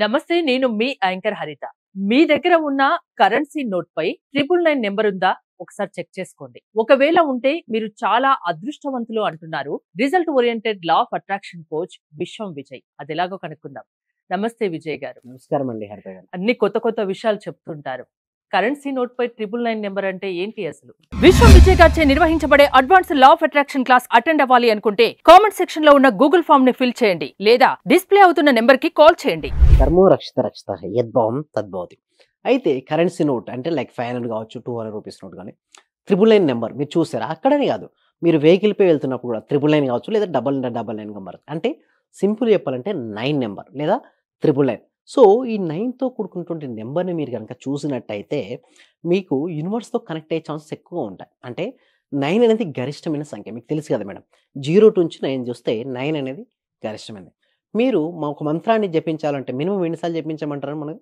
నమస్తే, నేను మీ యాంకర్ హరిత. మీ దగ్గర ఉన్న కరెన్సీ నోట్ పై 999 నెంబర్ ఉందా? ఒకసారి చెక్ చేసుకోండి. ఒకవేళ ఉంటే మీరు చాలా అదృష్టవంతులు అంటున్నారు result oriented law of attraction coach విశ్వం విజయ్. అది ఎలాగో కనుక్కుందాం. నమస్తే విజయ్ గారు. నమస్కారం అండి హరిత గారు. అన్ని కొత్త కొత్త విషయాలు చెప్తుంటారు. కరెన్సీ నోట్ పై 999 నెంబర్ అంటే ఏంటి అసలు? విశ్వం విజయ్ గారిచే నిర్వహించబడే advance law of attraction class attend అవ్వాలి అనుకుంటే కామెంట్ సెక్షన్ లో ఉన్న గూగుల్ ఫామ్ ని ఫిల్ చేయండి, లేదా డిస్ప్లే అవుతున్న నెంబర్ కి కాల్ చేయండి. ధర్మో రక్షిత రక్షిత యద్భావం తద్భవతి. అయితే కరెన్సీ నోట్ అంటే లైక్ 500 కావచ్చు, 200 రూపీస్ నోట్ కానీ 999 నెంబర్ మీరు చూసారా? అక్కడనే కాదు, మీరు వెహికల్ పై వెళ్తున్నప్పుడు కూడా 999 కావచ్చు, లేదా 9999 నెంబర్. అంటే సింపుల్ చెప్పాలంటే 9 నెంబర్ లేదా 999. సో ఈ 9తో కూడుకున్నటువంటి నెంబర్ని మీరు కనుక చూసినట్టయితే మీకు యూనివర్స్తో కనెక్ట్ అయ్యే ఛాన్సెస్ ఎక్కువగా ఉంటాయి. అంటే 9 అనేది గరిష్టమైన సంఖ్య, మీకు తెలుసు కదా మేడం. 0 నుంచి 9 చూస్తే 9 అనేది గరిష్టమైనది. మీరు ఒక మంత్రాన్ని జపించాలంటే మినిమం ఎన్నిసార్లు జపించమంటారు? మనకు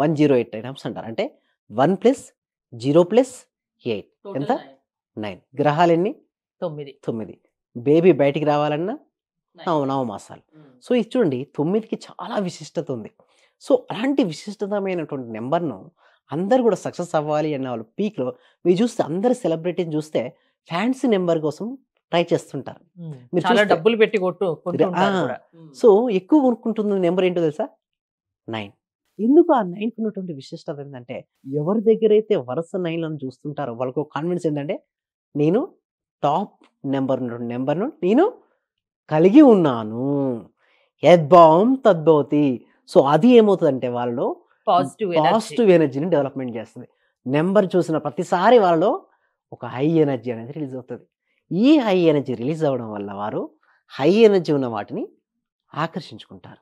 108 టైమ్స్ అంటారు. అంటే 1 + 0 + 8 ఎంత? 9. గ్రహాలు ఎన్ని? 9. బేబీ బయటికి రావాలన్నా నవమాసాలు. సో ఇది చూడండి, 9కి చాలా విశిష్టత ఉంది. సో అలాంటి విశిష్టతమైనటువంటి నెంబర్ను అందరు కూడా సక్సెస్ అవ్వాలి అన్న వాళ్ళు పీక్లో మీరు చూస్తే అందరు సెలబ్రిటీని చూస్తే ఫ్యాన్సీ నెంబర్ కోసం ట్రై చేస్తుంటారు. మీరు చాలా చూస్తే డబ్బులు పెట్టి సో ఎక్కువ కొనుక్కుంటున్న నెంబర్ ఏంటో తెలుసా? 9. ఎందుకు ఆ 9కి ఉన్నటువంటి విశిష్టత ఏంటంటే, ఎవరి దగ్గర అయితే వరుస 9లను చూస్తుంటారో వాళ్ళకు కాన్ఫిడెన్స్ ఏంటంటే, నేను టాప్ నెంబర్ ఉన్నటువంటి నెంబర్ను నేను కలిగి ఉన్నాను. యద్భావం తద్భవతి. సో అది ఏమవుతుందంటే వాళ్ళలో పాజిటివ్ ఎనర్జీని డెవలప్మెంట్ చేస్తుంది. నెంబర్ చూసిన ప్రతిసారి వాళ్ళలో ఒక హై ఎనర్జీ అనేది రిలీజ్ అవుతుంది. ఈ హై ఎనర్జీ రిలీజ్ అవ్వడం వల్ల వారు హై ఎనర్జీ ఉన్న వాటిని ఆకర్షించుకుంటారు.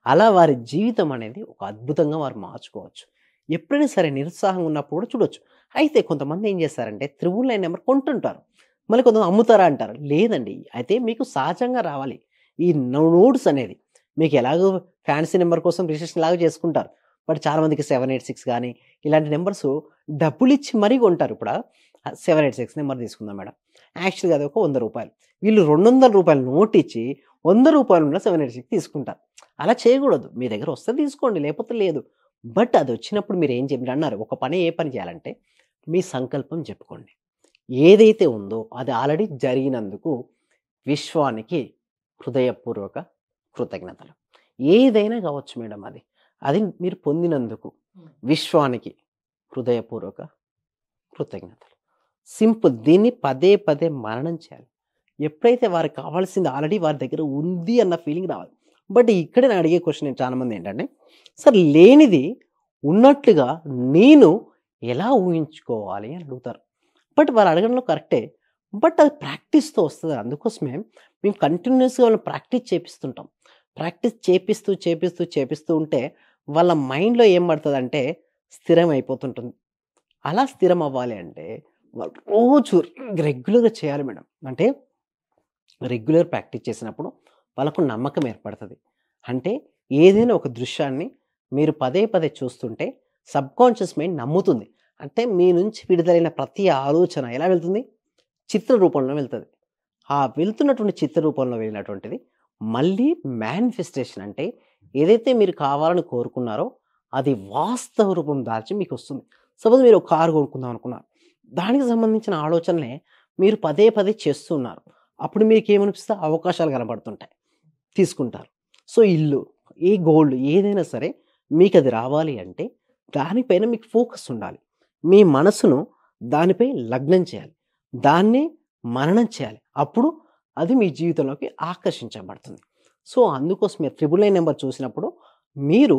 అలా వారి జీవితం అనేది ఒక అద్భుతంగా వారు మార్చుకోవచ్చు. ఎప్పుడైనా సరే నిరుత్సాహంగా ఉన్నప్పుడు కూడా చూడొచ్చు. అయితే కొంతమంది ఏం చేస్తారంటే 999 నెంబర్ కొంటుంటారు, మళ్ళీ కొంతమంది అమ్ముతారా అంటారు. లేదండి, అయితే మీకు సహజంగా రావాలి ఈ నోట్స్ అనేది. మీకు ఎలాగో ఫ్యాన్సీ నెంబర్ కోసం రిజిస్ట్రేషన్ లాగా చేసుకుంటారు, బట్ చాలామందికి 786 కానీ ఇలాంటి నెంబర్స్ డబ్బులు ఇచ్చి మరీ కొంటారు. ఇప్పుడు 786 నెంబర్ తీసుకుందాం మేడం, యాక్చువల్గా అది ఒక 100 రూపాయలు. వీళ్ళు 200 రూపాయలు నోట్ ఇచ్చి 100 రూపాయలు ఉన్న 786 తీసుకుంటారు. అలా చేయకూడదు. మీ దగ్గర వస్తే తీసుకోండి, లేకపోతే లేదు. బట్ అది వచ్చినప్పుడు మీరు ఏం చెప్పి అన్నారు, ఒక పని ఏ పని చేయాలంటే మీ సంకల్పం చెప్పుకోండి. ఏదైతే ఉందో అది ఆల్రెడీ జరిగినందుకు విశ్వానికి హృదయపూర్వక కృతజ్ఞతలు. ఏదైనా కావచ్చు మేడం, అది మీరు పొందినందుకు విశ్వానికి హృదయపూర్వక కృతజ్ఞతలు. సింపుల్. దీన్ని పదే పదే మననం చేయాలి. ఎప్పుడైతే వారికి కావాల్సింది ఆల్రెడీ వారి దగ్గర ఉంది అన్న ఫీలింగ్ రావాలి. బట్ ఇక్కడ నేను అడిగే క్వశ్చన్ చాలామంది ఏంటంటే, సార్ లేనిది ఉన్నట్లుగా నేను ఎలా ఊహించుకోవాలి అని అడుగుతారు. బట్ వాళ్ళు అడగడంలో కరెక్టే, బట్ అది ప్రాక్టీస్తో వస్తుంది. అందుకోసమే మేము కంటిన్యూస్గా వాళ్ళని ప్రాక్టీస్ చేపిస్తుంటాం. ప్రాక్టీస్ చేపిస్తూ ఉంటే వాళ్ళ మైండ్లో ఏం పడుతుంది అంటే స్థిరం అయిపోతుంటుంది. అలా స్థిరం అవ్వాలి అంటే వాళ్ళు రోజు రెగ్యులర్గా చేయాలి మేడం. అంటే రెగ్యులర్ ప్రాక్టీస్ చేసినప్పుడు వాళ్ళకు నమ్మకం ఏర్పడుతుంది. అంటే ఏదైనా ఒక దృశ్యాన్ని మీరు పదే పదే చూస్తుంటే సబ్కాన్షియస్ మైండ్ నమ్ముతుంది. అంటే మీ నుంచి విడుదలైన ప్రతి ఆలోచన ఎలా వెళ్తుంది? చిత్ర రూపంలో వెళ్తుంది. ఆ వెళ్తున్నటువంటి చిత్ర రూపంలో వెళ్ళినటువంటిది మళ్ళీ మేనిఫెస్టేషన్, అంటే ఏదైతే మీరు కావాలని కోరుకున్నారో అది వాస్తవ రూపం దాల్చి మీకు వస్తుంది. సపోజ్ మీరు ఒక కారు కొనుక్కుందాం అనుకున్నారు, దానికి సంబంధించిన ఆలోచనలే మీరు పదే పదే చేస్తున్నారు. అప్పుడు మీకు ఏమనిపిస్తే అవకాశాలు కనబడుతుంటాయి, తీసుకుంటారు. సో ఇల్లు, ఏ గోల్డ్, ఏదైనా సరే మీకు అది రావాలి అంటే దానిపైన మీకు ఫోకస్ ఉండాలి. మీ మనసును దానిపై లగ్నం చేయాలి, దాన్ని మననం చేయాలి. అప్పుడు అది మీ జీవితంలోకి ఆకర్షించబడుతుంది. సో అందుకోసమే 999 నెంబర్ చూసినప్పుడు మీరు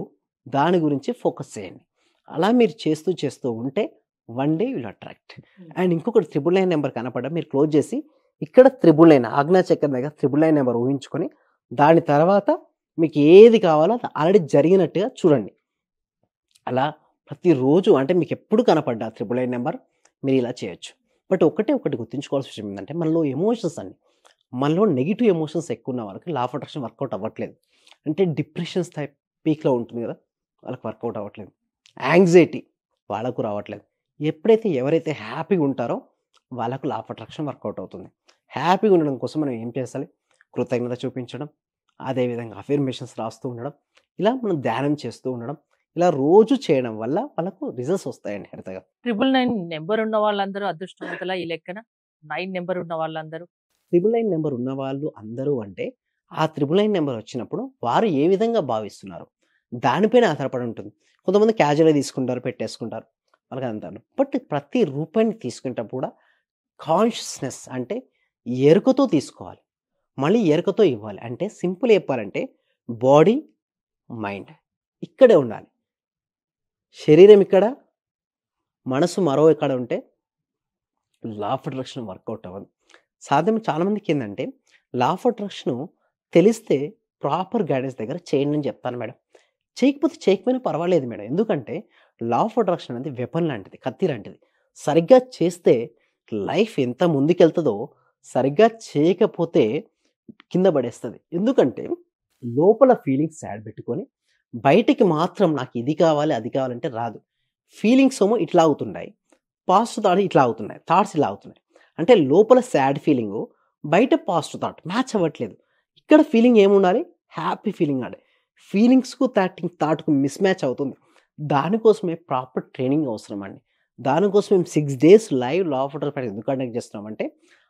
దాని గురించి ఫోకస్ చేయండి. అలా మీరు చేస్తూ ఉంటే one day will attract. And ఇంకొకటి 999 నెంబర్ కనపడ మీరు క్లోజ్ చేసి ఇక్కడ 999 ఆజ్ఞాచక్రం దగ్గర 999 నెంబర్ ఊహించుకొని దాని తర్వాత మీకు ఏది కావాలో అది ఆల్రెడీ జరిగినట్టుగా చూడండి. అలా ప్రతిరోజు, అంటే మీకు ఎప్పుడు కనపడ్డా 999 నెంబర్ మీరు ఇలా చేయొచ్చు. బట్ ఒకటి గుర్తుంచుకోవాల్సిన విషయం ఏంటంటే, మనలో ఎమోషన్స్ మనలో నెగిటివ్ ఎమోషన్స్ ఎక్కువ ఉన్న వాళ్ళకి లా ఆఫ్ అట్రాక్షన్ వర్కౌట్ అవ్వట్లేదు. అంటే డిప్రెషన్స్ టైప్ పీక్లో ఉంటుంది కదా, వాళ్ళకి వర్కౌట్ అవ్వట్లేదు. యాంగ్జైటీ వాళ్ళకు రావట్లేదు. ఎప్పుడైతే ఎవరైతే హ్యాపీగా ఉంటారో వాళ్ళకు లా ఆఫ్ అట్రాక్షన్ వర్కౌట్ అవుతుంది. హ్యాపీగా ఉండడం కోసం మనం ఏం చేయాలి? కృతజ్ఞత చూపించడం, అదేవిధంగా అఫర్మేషన్స్ రాస్తూ ఉండడం, ఇలా మనం ధ్యానం చేస్తూ ఉండడం, ఇలా రోజు చేయడం వల్ల వాళ్ళకు రిజల్ట్స్ వస్తాయండి హరిత గారు. 999 నెంబర్ ఉన్న వాళ్ళందరూ అదృష్టవంతులా ఈ లెక్కన? 9 నెంబర్ ఉన్న వాళ్ళందరూ? 999 నెంబర్ ఉన్నవాళ్ళు అందరూ అంటే, ఆ 999 నెంబర్ వచ్చినప్పుడు వారు ఏ విధంగా భావిస్తున్నారు, దానిపైన ఆధారపడి ఉంటుంది. కొంతమంది క్యాజువల్‌గా తీసుకుంటారు, పెట్టేసుకుంటారు. వాళ్ళకదంతా బట్ ప్రతి రూపాయిని తీసుకునేటప్పుడు కూడా కాన్షియస్‌నెస్ అంటే ఎరుకతో తీసుకోవాలి. మళ్ళీ ఎరుకతో ఇవ్వాలి. అంటే సింపుల్ చెప్పాలంటే బాడీ, మైండ్ ఇక్కడే ఉండాలి. శరీరం ఇక్కడ, మనసు మరో ఎక్కడ ఉంటే లా ఆఫ్ అట్రాక్షన్ వర్కౌట్ అవ్వదు. సాధ్యం చాలామందికేందంటే లా ఆఫ్ అట్రాక్షను తెలిస్తే ప్రాపర్ గైడెన్స్ దగ్గర చేయండి అని చెప్తాను మేడం. చేయకపోతే చేయకపోయినా పర్వాలేదు మేడం. ఎందుకంటే లా ఆఫ్ అట్రాక్షన్ అనేది వెపన్ లాంటిది, కత్తి లాంటిది. సరిగ్గా చేస్తే లైఫ్ ఎంత ముందుకెళ్తదో, సరిగ్గా చేయకపోతే కింద పడేస్తది. ఎందుకంటే లోపల ఫీలింగ్స్ సాడ్ పెట్టుకొని బయటికి మాత్రం నాకు ఇది కావాలి, అది కావాలంటే రాదు. ఫీలింగ్స్ ఏమో ఇట్లా అవుతున్నాయి. పాజిటివ్ థాట్ ఇట్లా అవుతున్నాయి. థాట్స్ ఇలా అవుతున్నాయి. అంటే లోపల సాడ్ ఫీలింగు, బయట పాజిటివ్ థాట్ మ్యాచ్ అవ్వట్లేదు. ఇక్కడ ఫీలింగ్ ఏముండాలి? హ్యాపీ ఫీలింగ్ ఉండాలి. ఫీలింగ్స్‌కు థాట్‌కు మిస్ మ్యాచ్ అవుతుంది. దానికోసమే ప్రాపర్ ట్రైనింగ్ అవసరం అండి. దానికోసం మేము 6 days live law of attraction ఎందుకు కండక్ట్ చేస్తున్నామంటే,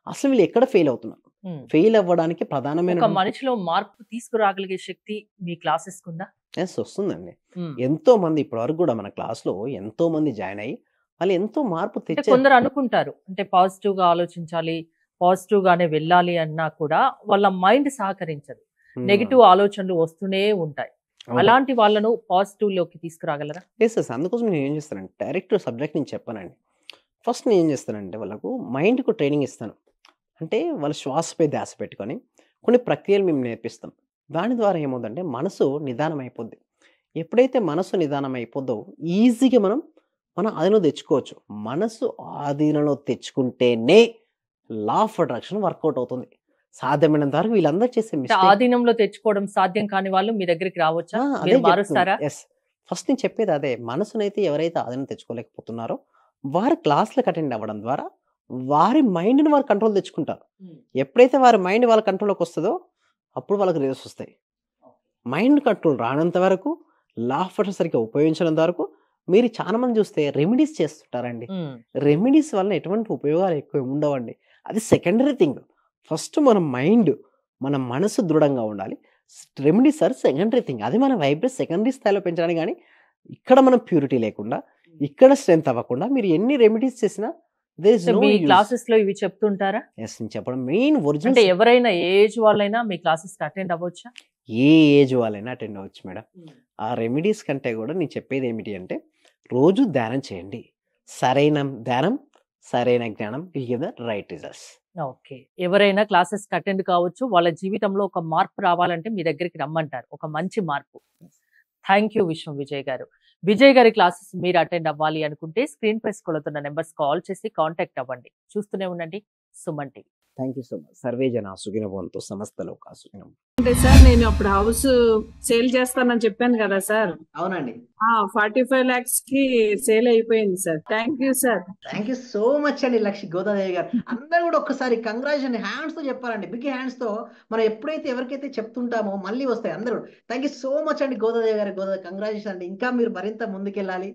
అసలు వీళ్ళు ఎక్కడ ఫెయిల్ అవుతున్నారు? హ్మ్. ఫెయిల్ అవ్వడానికి ప్రధానమైన ఒక మనిషిలో మార్పు తీసుకురాగలిగే శక్తి మీ క్లాసెస్‌కుందా? వస్తుందండి. హ్మ్. ఎంతోమంది ఇప్పటివరకు గూడా మన క్లాస్‌లో ఎంతోమంది జాయిన్ అయ్యి, వాళ్ళు ఎంతో మార్పు అంటే తెచ్చారు. కొందరు అనుకుంటారు. అంటే పాజిటివ్‌గా ఆలోచించాలి, పాజిటివ్‌గానే వెళ్ళాలి అన్నా కూడా వాళ్ళ మైండ్ సహకరించదు. హ్మ్. నెగెటివ్ ఆలోచనలు వస్తూనే ఉంటాయి. అవును. అలాంటి వాళ్ళను పాజిటివ్‌లోకి తీసుకురాగలరా? యెస్. అందుకోసం నేను ఏం చేస్తానంటే డైరెక్ట్ సబ్జెక్ట్ నేను చెప్పనండి. ఫస్ట్ నేను ఏం చేస్తానంటే వాళ్ళకు మైండ్‌కు ట్రైనింగ్ ఇస్తాను. అంటే వాళ్ళ శ్వాసపై ధ్యాస పెట్టుకొని కొన్ని ప్రక్రియలు మేము నేర్పిస్తాం. దాని ద్వారా ఏమవుద్దంటే మనసు నిదానం అయిపోద్ది. ఎప్పుడైతే మనసు నిదానం అయిపోద్దో ఈజీగా మనం మన అదును తెచ్చుకోవచ్చు. మనసు ఆధీనంలో తెచ్చుకుంటేనే లా ఆఫ్ అట్రాక్షన్ వర్కౌట్ అవుతుంది. సాధ్యమైనంత వరకు వీళ్ళందరూ చేసే అంటే మిస్టేక్ ఆధీనంలో తెచ్చుకోవడం సాధ్యం కాని వాళ్ళు మీ దగ్గరికి రావచ్చా? అదే మీరు చెప్తున్నాను. మారుస్తారా? యెస్. ఫస్ట్ నేను చెప్పేది అదే. మనసునైతే ఎవరైతే ఆధీనం తెచ్చుకోలేకపోతున్నారో వారు క్లాస్‌లకు అటెండ్ అవ్వడం ద్వారా వారి మైండ్‌ని వారు కంట్రోల్ తెచ్చుకుంటారు. ఎప్పుడైతే వారి మైండ్ వాళ్ళ కంట్రోల్‌లోకి వస్తదో అప్పుడు వాళ్ళకి రిజల్ట్స్ వస్తాయి. మైండ్ కంట్రోల్ రానంత వరకు, లా ఆఫ్ అట్రాక్షన్ సరిగ్గా ఉపయోగించనంత వరకు మీరు చాలా మంది చూస్తే రెమెడీస్ చేస్తుంటారండి. హ్మ్. రెమెడీస్ వలన ఎటువంటి ఉపయోగాలు ఎక్కువ ఉండవండి. అది సెకండరీ థింగ్. ఫస్ట్ మన మైండ్, మన మనసు దృఢంగా ఉండాలి. Remedies are secondary thing. అది మన వైబ్రేట్ సెకండరీ స్థాయిలో పెంచడానికి గానీ, ఇక్కడ మనం ప్యూరిటీ లేకుండా, ఇక్కడ స్ట్రెంత్ అవ్వకుండా మీరు ఎన్ని రెమెడీస్ చేసినా దేర్ ఇస్ సో నో మీ యూజ్. క్లాసెస్‌లో ఇవి చెప్తుంటారా? యెస్. నేను చెప్పడం మెయిన్ అంటే ఒరిజినల్ ఎవరైనా ఏ ఏజ్ వాళ్ళైనా మీ క్లాసెస్‌కి అటెండ్ అవ్వొచ్చా? ఏ ఏజ్ వాళ్ళైనా అటెండ్ అవ్వచ్చు మేడం. ఆ రెమెడీస్ కంటే గూడా నేను చెప్పేది ఏమిటి అంటే, రోజు ధ్యానం చేయండి. సరైన ధ్యానం, సరైన జ్ఞానం will give the right results. Okay. ఎవరైనా క్లాసెస్‌కి అటెండ్ కావచ్చు. వాళ్ళ జీవితంలో ఒక మార్పు రావాలంటే మీ దగ్గరికి రమ్మంటారు. ఒక మంచి మార్పు. థాంక్ యూ విశ్వం విజయ్ గారు. విజయ్ గారి క్లాసెస్ మీరు అటెండ్ అవ్వాలి అనుకుంటే స్క్రీన్ పై స్క్రోల్ అవుతున్న నంబర్స్ కాల్ చేసి కాంటాక్ట్ అవ్వండి. చూస్తూనే ఉండండి Suman TV. Thank you so much. Survey జనా సుఖినో భవంతు. సమస్త లోకా సుఖినో భవంతు. అంటే సార్ నేను అప్పుడు హౌస్ సేల్ చేస్తానని చెప్పాను కదా సార్. అవునండి. 45 lakhs కి సేల్ అయిపోయింది sir. Thank you sir. Thank you so much అండి గోదాదేవి గారు. అందరూ కూడా ఒక్కసారి కంగ్రాచులేషన్ హ్యాండ్స్‌తో చెప్పాలండి. బిగ్ హ్యాండ్స్‌తో మనం ఎప్పుడైతే ఎవరికైతే చెప్తుంటామో మళ్ళీ వస్తాయి అందరూ. థ్యాంక్ యూ సో మచ్ అండి గోదాదేవి గారు. కంగ్రాచులేషన్ అండి. ఇంకా మీరు మరింత ముందుకెళ్ళాలి.